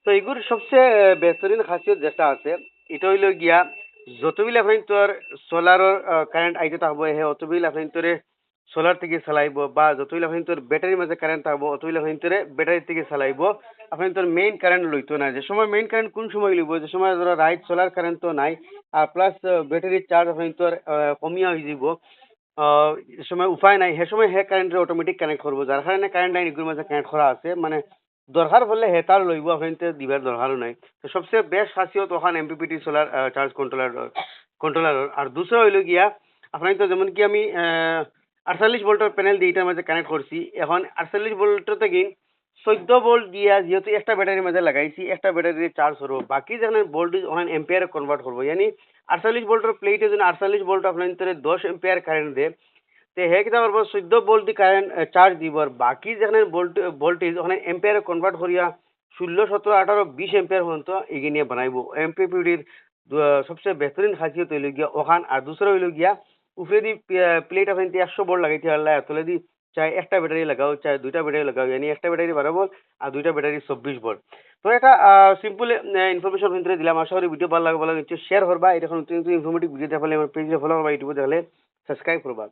তো এগুর সবচেয়ে বেহতরিন খাসিয়ত যেটা আছে এটা হইল গিয়া যতবিল আপনি তোর সোলারর কারেন্ট আইতে থাকবো হে অতবিল আপনি তোরে সোলার থেকে চালাইব বা যতবিল আপনি তোর ব্যাটারির মাঝে কারেন্ট থাকবো অতবিল আপনি তোরে ব্যাটারি থেকে চালাইব আপনি তোর মেইন কারেন্ট লইতো না যে সময় মেইন কারেন্ট কোন সময় লইব যে সময় ধরো রাইট সোলার কারেন্ট তো নাই আর প্লাস ব্যাটারির চার্জ আপনি তোর কমিয়া হয়ে যাব যে সময় উপায় নাই সে সময় হে কারেন্টের অটোমেটিক কানেক্ট করবো যার কারণে কারেন্ট লাইন এগুলোর মাঝে কানেক্ট করা আছে মানে দরকার পড়লে হেতার লইব আপনাদের দিবার দরকারও নাই তো সবচেয়ে বেস্ট খাসিয়ত ওখানে এমপিপিটি সোলার চার্জ কন্ট্রোলার আর দুসরা হইল গিয়া আপনার তো যেমন কি আমি 48 ভোল্টের প্যানেল দিয়ে এটার মাঝে কানেক্ট করছি এখন 48 ভোল্টের থেকে 14 ভোল্ট দিয়া যেহেতু একটা ব্যাটারির মাঝে লাগাইছি একটা ব্যাটারি চার্জ করবো বাকি যেখানে ভোল্টেজ ওখানে এম্পিয়ারে কনভার্ট করবো yani 48 ভোল্টের প্লেটে যদি 48 ভোল্ট আপনার 10 এম্পিয়ার কারেন্ট দেয় তে হে কিতা করবো 14 ভোল্ট দি কারেন্ট চার্জ দিব আর বাকি যেখানে ভোল্টেজ ওখানে এম্পিয়ারে কনভার্ট করিয়া 16 17 18 20 এম্পিয়ার পর্যন্ত এগিয়ে নিয়ে বানাইবো এমপিপিডির সবচেয়ে বেহতরিন খাসিয়ত হইল গিয়া ওখান আর দুসরা হইল গিয়া উপরে দি প্লেট আপনার 100 ভোল্ট লাগাইতে পারলে তলে দি চাই একটা ব্যাটারি লাগাও চাই দুইটা ব্যাটারি লাগাও yani একটা ব্যাটারি 12 ভোল্ট আর দুইটা ব্যাটারি 24 ভোল্ট তো এটা সিম্পল ইনফরমেশন ভিতরে দিলাম আশা করি ভিডিও ভালো লাগবে নিশ্চয়ই শেয়ার করবা এরকম নতুন নতুন ইনফরমেটিভ ভিডিও দেখলে আমার পেজে ফলো করবা ইউটিউবে দেখলে সাবস্ক্রাইব করবা